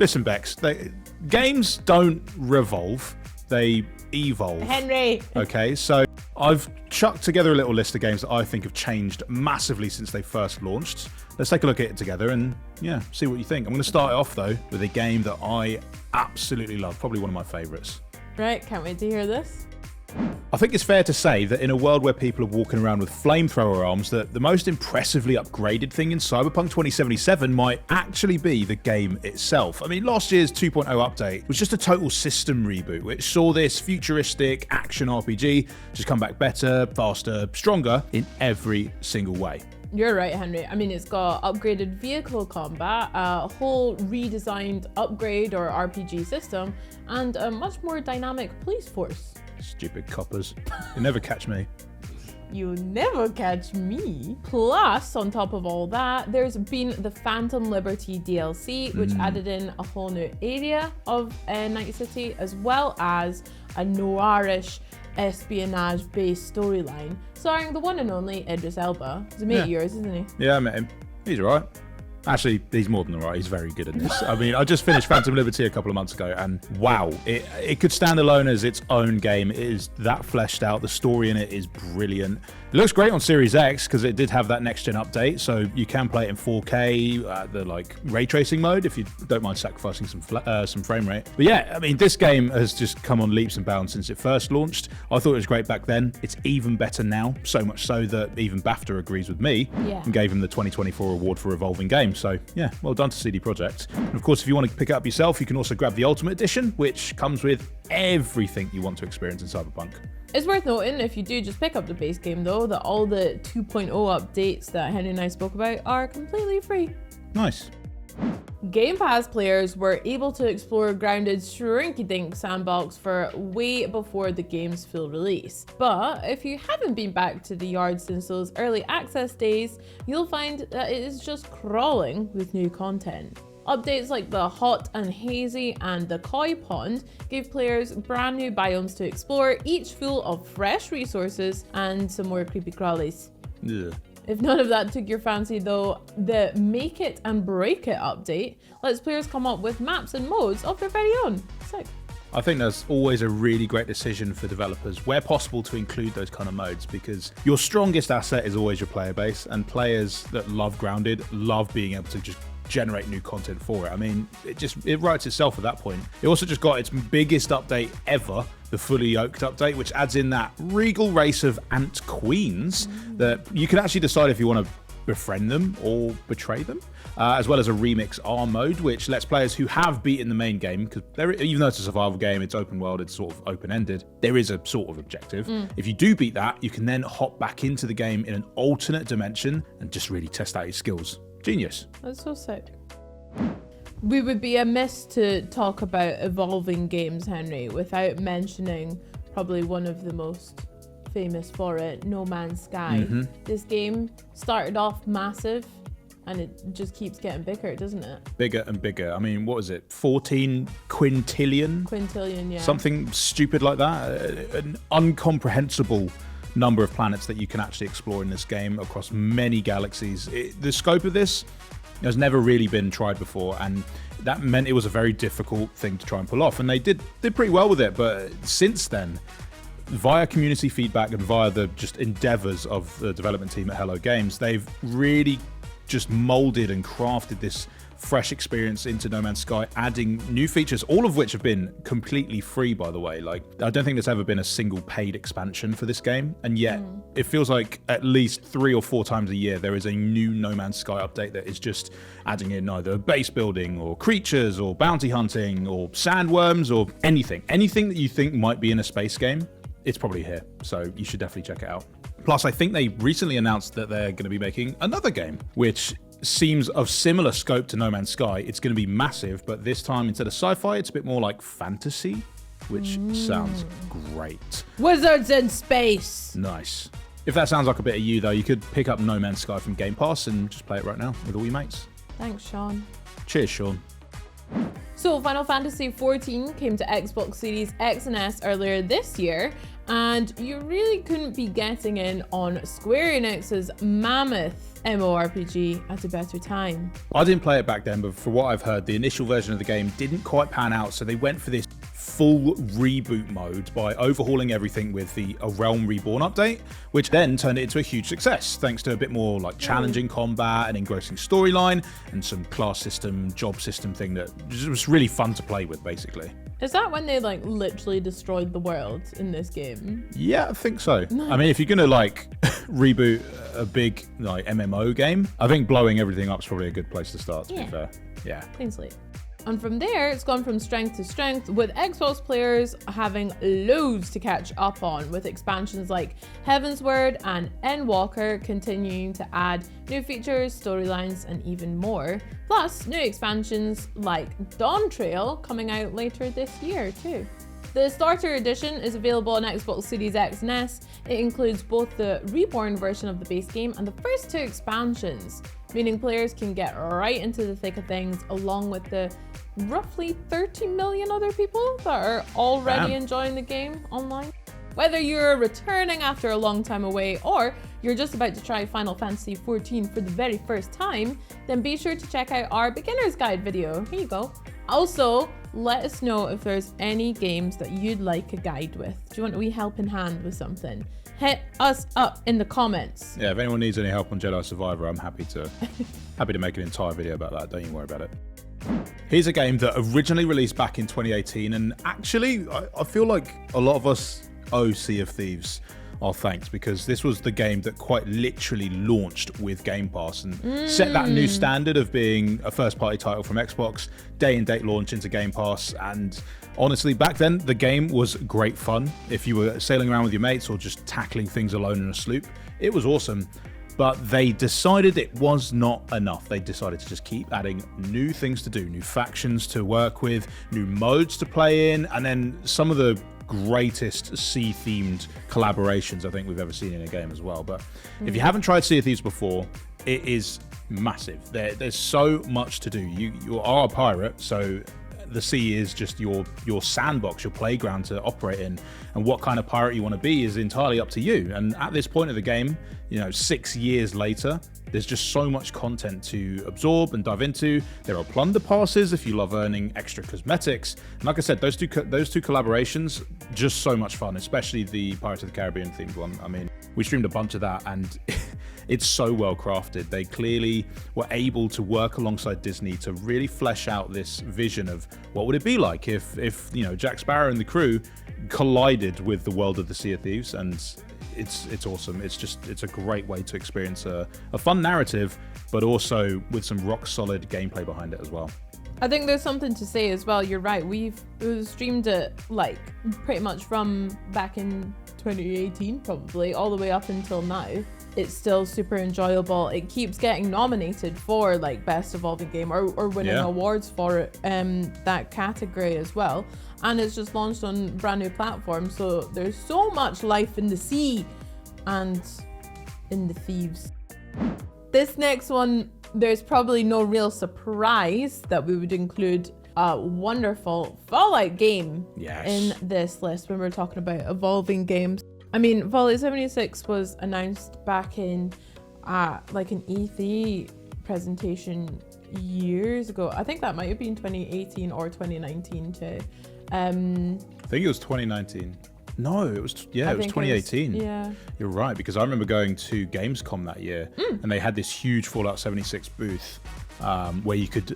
Listen, Bex, games don't revolve, they evolve. Henry. Okay, so I've chucked together a little list of games that I think have changed massively since they first launched. Let's take a look at it together and, yeah, see what you think. I'm going to start it off, though, with a game that I absolutely love, probably one of my favourites. Right, can't wait to hear this. I think it's fair to say that in a world where people are walking around with flamethrower arms, that the most impressively upgraded thing in Cyberpunk 2077 might actually be the game itself. I mean, last year's 2.0 update was just a total system reboot, which saw this futuristic action RPG just come back better, faster, stronger in every single way. You're right, Henry. I mean, it's got upgraded vehicle combat, a whole redesigned upgrade or RPG system, and a much more dynamic police force. Stupid coppers. You never catch me. You never catch me. Plus, on top of all that, there's been the Phantom Liberty DLC, which added in a whole new area of Night City, as well as a noirish espionage-based storyline, starring the one and only Idris Elba. He's a mate of yours, isn't he? Yeah, I met him. He's alright. Actually, he's more than alright. He's very good at this. I mean, I just finished Phantom Liberty a couple of months ago, and wow, it could stand alone as its own game. It is that fleshed out. The story in it is brilliant. It looks great on Series X because it did have that next-gen update, so you can play it in 4K, the ray tracing mode, if you don't mind sacrificing some frame rate. But yeah, I mean, this game has just come on leaps and bounds since it first launched. I thought it was great back then. It's even better now, so much so that even BAFTA agrees with me and gave him the 2024 award for Evolving Game. So yeah, well done to CD Projekt. And of course, if you want to pick it up yourself, you can also grab the Ultimate Edition, which comes with everything you want to experience in Cyberpunk. It's worth noting, if you do just pick up the base game though, that all the 2.0 updates that Henry and I spoke about are completely free. Nice. Game Pass players were able to explore Grounded's shrinky-dink sandbox for way before the game's full release. But if you haven't been back to the yard since those early access days, you'll find that it is just crawling with new content. Updates like the Hot and Hazy and the Koi Pond gave players brand new biomes to explore, each full of fresh resources and some more creepy crawlies. Ugh. If none of that took your fancy though, the Make It and Break It update lets players come up with maps and modes of their very own. Sick. I think that's always a really great decision for developers, where possible, to include those kind of modes, because your strongest asset is always your player base, and players that love Grounded love being able to just generate new content for it. I mean, it writes itself at that point. It also just got its biggest update ever, the Fully Yoked update, which adds in that regal race of ant queens that you can actually decide if you want to befriend them or betray them, as well as a remix R mode, which lets players who have beaten the main game, because even though it's a survival game, it's open world, it's sort of open-ended, there is a sort of objective. If you do beat that, you can then hop back into the game in an alternate dimension and just really test out your skills. Genius. That's so sick. We would be amiss to talk about evolving games, Henry, without mentioning probably one of the most famous for it, No Man's Sky. This game started off massive and it just keeps getting bigger, doesn't it? Bigger and bigger. I mean, what was it? 14 quintillion? Quintillion, yeah. Something stupid like that. An incomprehensible number of planets that you can actually explore in this game across many galaxies. The scope of this has never really been tried before, and that meant it was a very difficult thing to try and pull off, and they did pretty well with it. But since then, via community feedback and via the just endeavors of the development team at Hello Games, they've really just molded and crafted this fresh experience into No Man's Sky, adding new features, all of which have been completely free, by the way. Like, I don't think there's ever been a single paid expansion for this game, and yet it feels like at least 3 or 4 times a year there is a new No Man's Sky update that is just adding in either base building or creatures or bounty hunting or sandworms or anything that you think might be in a space game. It's probably here, so you should definitely check it out. Plus, I think they recently announced that they're going to be making another game, which seems of similar scope to No Man's Sky. It's going to be massive, but this time, instead of sci-fi, it's a bit more like fantasy, which sounds great. Wizards in space! Nice. If that sounds like a bit of you, though, you could pick up No Man's Sky from Game Pass and just play it right now with all your mates. Thanks, Sean. Cheers, Sean. So Final Fantasy XIV came to Xbox Series X and S earlier this year, and you really couldn't be getting in on Square Enix's mammoth MMORPG at a better time. I didn't play it back then, but for what I've heard, the initial version of the game didn't quite pan out, so they went for this full reboot mode by overhauling everything with the A Realm Reborn update, which then turned it into a huge success thanks to a bit more like challenging combat and engrossing storyline and some class system, job system thing that was really fun to play with, basically. Is that when they like literally destroyed the world in this game? Yeah, I think so. I mean, if you're gonna like reboot a big like MMO game, I think blowing everything up is probably a good place to start, to be fair. Yeah. Clean slate. And from there, it's gone from strength to strength, with Xbox players having loads to catch up on, with expansions like Heavensward and Endwalker continuing to add new features, storylines, and even more. Plus, new expansions like Dawn Trail coming out later this year too. The Starter Edition is available on Xbox Series X and S. It includes both the Reborn version of the base game and the first two expansions, meaning players can get right into the thick of things along with the roughly 30 million other people that are already enjoying the game online. Whether you're returning after a long time away or you're just about to try Final Fantasy XIV for the very first time, then be sure to check out our beginner's guide video. Here you go. Also, let us know if there's any games that you'd like a guide with. Do you want a wee helping hand with something? Hit us up in the comments. Yeah, if anyone needs any help on Jedi Survivor, I'm happy to make an entire video about that. Don't you worry about it. Here's a game that originally released back in 2018, and actually, I feel like a lot of us owe Sea of Thieves our thanks, because this was the game that quite literally launched with Game Pass and set that new standard of being a first-party title from Xbox, day-and-date launch into Game Pass. And honestly, back then, the game was great fun. If you were sailing around with your mates or just tackling things alone in a sloop, it was awesome. But they decided it was not enough. They decided to just keep adding new things to do, new factions to work with, new modes to play in, and then some of the greatest sea-themed collaborations I think we've ever seen in a game as well. But if you haven't tried Sea of Thieves before, it is massive. There's so much to do. You are a pirate, so the sea is just your sandbox, your playground to operate in, and what kind of pirate you want to be is entirely up to you. And at this point of the game, 6 years later, there's just so much content to absorb and dive into. There are plunder passes if you love earning extra cosmetics. And like I said, those two collaborations, just so much fun, especially the Pirates of the Caribbean themed one. I mean, we streamed a bunch of that, and it's so well crafted. They clearly were able to work alongside Disney to really flesh out this vision of what would it be like if Jack Sparrow and the crew collided with the world of the Sea of Thieves. And it's awesome. It's a great way to experience a fun narrative, but also with some rock solid gameplay behind it as well. I think there's something to say as well. You're right. We've streamed it like pretty much from back in 2018, probably all the way up until now. It's still super enjoyable. It keeps getting nominated for like best evolving game or winning awards for it, that category as well. And it's just launched on brand new platforms. So there's so much life in the sea and in the thieves. This next one, there's probably no real surprise that we would include a wonderful Fallout game in this list when we're talking about evolving games. I mean, Fallout 76 was announced back in like an E3 presentation years ago. I think that might have been 2018 or 2019 too. I think it was 2019. No, it was 2018. Yeah, you're right, because I remember going to Gamescom that year, and they had this huge Fallout 76 booth where you could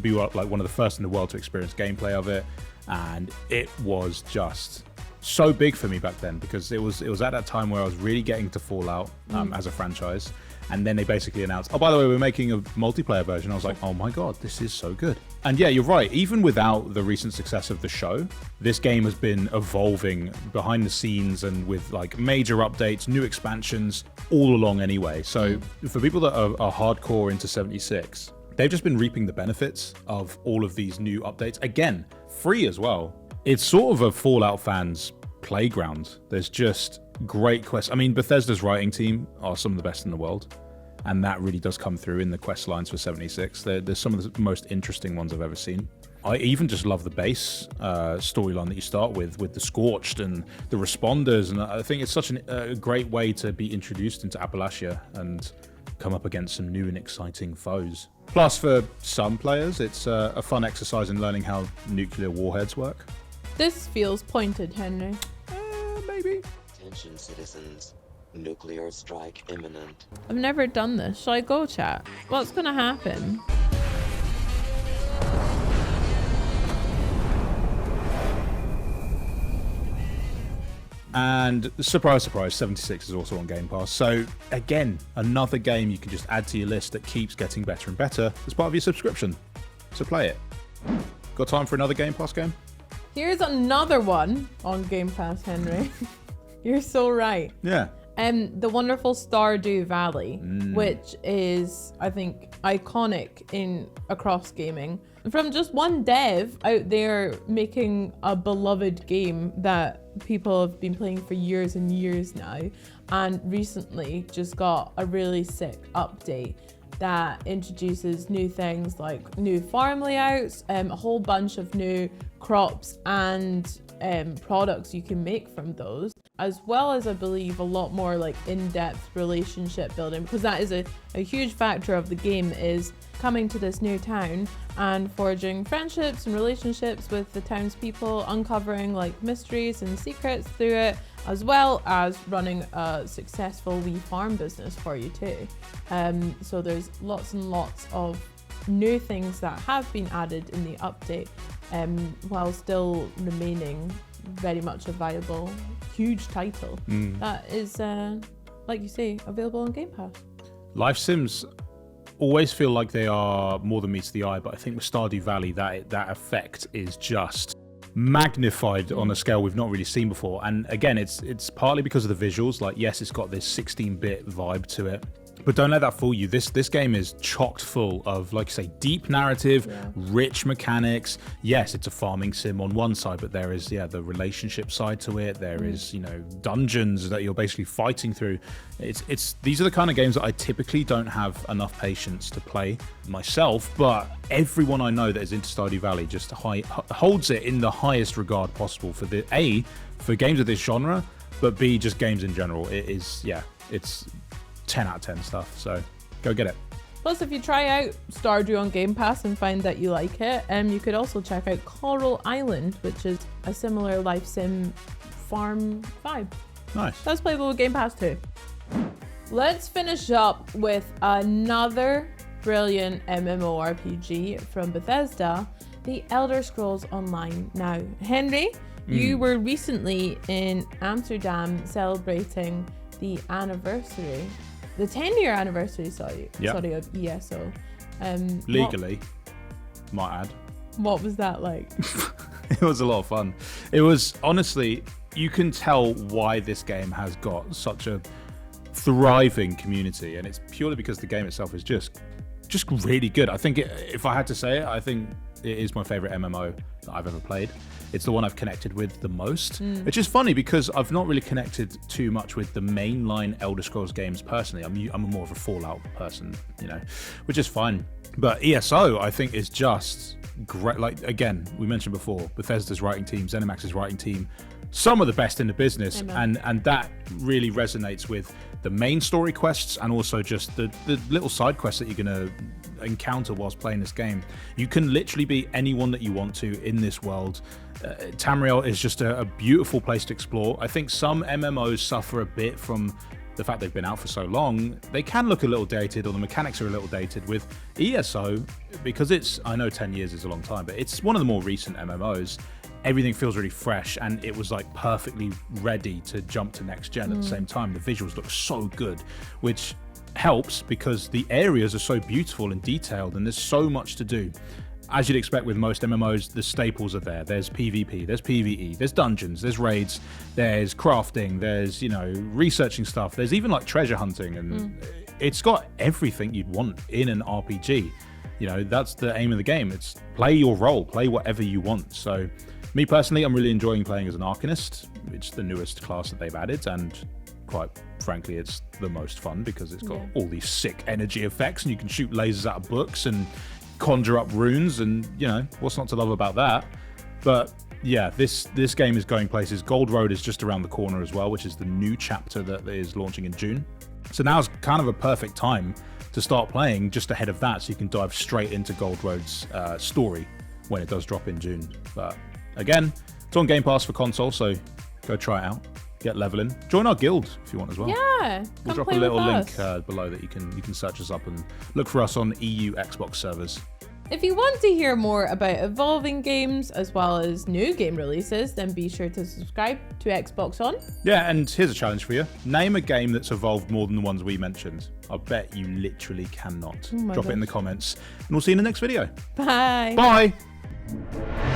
be like one of the first in the world to experience gameplay of it, and it was just so big for me back then, because it was at that time where I was really getting to Fallout as a franchise. And then they basically announced, oh, by the way, we're making a multiplayer version. I was like, oh my God, this is so good. And yeah, you're right. Even without the recent success of the show, this game has been evolving behind the scenes and with like major updates, new expansions all along anyway. So for people that are hardcore into 76, they've just been reaping the benefits of all of these new updates. Again, free as well. It's sort of a Fallout fan's playground. There's just great quests. I mean, Bethesda's writing team are some of the best in the world, and that really does come through in the quest lines for 76. There's some of the most interesting ones I've ever seen. I even just love the base storyline that you start with the Scorched and the Responders, and I think it's such a great way to be introduced into Appalachia and come up against some new and exciting foes. Plus, for some players, it's a fun exercise in learning how nuclear warheads work. This feels pointed, Henry. Maybe. Attention, citizens. Nuclear strike imminent. I've never done this. Shall I go, chat? What's gonna happen? And surprise, surprise, 76 is also on Game Pass. So again, another game you can just add to your list that keeps getting better and better as part of your subscription. So play it. Got time for another Game Pass game? Here's another one on Game Pass, Henry. You're so right. Yeah. The wonderful Stardew Valley, which is, I think, iconic across gaming. From just one dev out there making a beloved game that people have been playing for years and years now, and recently just got a really sick update that introduces new things like new farm layouts, a whole bunch of new crops and products you can make from those, as well as I believe a lot more like in-depth relationship building, because that is a huge factor of the game, is coming to this new town and forging friendships and relationships with the townspeople, uncovering like mysteries and secrets through it, as well as running a successful wee farm business for you too. So there's lots and lots of new things that have been added in the update, while still remaining very much a viable, huge title that is, like you say, available on Game Pass. Life Sims always feel like they are more than meets the eye, but I think with Stardew Valley, that effect is just magnified on a scale we've not really seen before. And again, it's partly because of the visuals. Like, yes, it's got this 16-bit vibe to it, but don't let that fool you. This game is chocked full of, like you say, deep narrative, rich mechanics. Yes, it's a farming sim on one side, but there is, the relationship side to it. There is, dungeons that you're basically fighting through. These are the kind of games that I typically don't have enough patience to play myself, but everyone I know that is into Stardew Valley just holds it in the highest regard possible for for games of this genre, but B, just games in general. It's 10 out of 10 stuff, so go get it. Plus, if you try out Stardew on Game Pass and find that you like it, you could also check out Coral Island, which is a similar life sim farm vibe. Nice. That's playable with Game Pass too. Let's finish up with another brilliant MMORPG from Bethesda, The Elder Scrolls Online. Now, Henry, you were recently in Amsterdam celebrating the 10-year anniversary, of ESO. Legally, might add. What was that like? It was a lot of fun. It was, honestly, you can tell why this game has got such a thriving community, and it's purely because the game itself is just really good. I think if I had to say it, I think it is my favorite MMO that I've ever played. It's the one I've connected with the most, which is funny because I've not really connected too much with the mainline Elder Scrolls games personally. I'm more of a Fallout person, which is fine. But ESO, I think, is just great. Like, again, we mentioned before, Bethesda's writing team, ZeniMax's writing team, some of the best in the business. And that really resonates with the main story quests and also just the little side quests that you're going to encounter whilst playing this game. You can literally be anyone that you want to in this world. Tamriel is just a beautiful place to explore. I think some MMOs suffer a bit from the fact they've been out for so long. They can look a little dated, or the mechanics are a little dated. With ESO, because I know 10 years is a long time, but it's one of the more recent MMOs. Everything feels really fresh, and it was like perfectly ready to jump to next gen at the same time. The visuals look so good, which helps because the areas are so beautiful and detailed, and there's so much to do. As you'd expect with most MMOs, the staples are there. There's PvP, there's PvE, there's dungeons, there's raids, there's crafting, there's, researching stuff. There's even like treasure hunting, and it's got everything you'd want in an RPG. That's the aim of the game. It's play your role, play whatever you want. So me personally, I'm really enjoying playing as an Arcanist. It's the newest class that they've added, and quite frankly, it's the most fun because it's got all these sick energy effects, and you can shoot lasers out of books, and conjure up runes, and you know, what's not to love about that? But yeah, this game is going places. Gold Road is just around the corner as well, which is the new chapter that is launching in June. So now's kind of a perfect time to start playing just ahead of that, so you can dive straight into Gold Road's story when it does drop in June. But again, it's on Game Pass for console, so go try it out. Get leveling. Join our guild if you want as well. Yeah, we'll drop a little link below that you can search us up and look for us on EU Xbox servers. If you want to hear more about evolving games as well as new game releases, then be sure to subscribe to Xbox On. Yeah, and here's a challenge for you. Name a game that's evolved more than the ones we mentioned. I bet you literally cannot. Drop it in the comments, and we'll see you in the next video. Bye. Bye.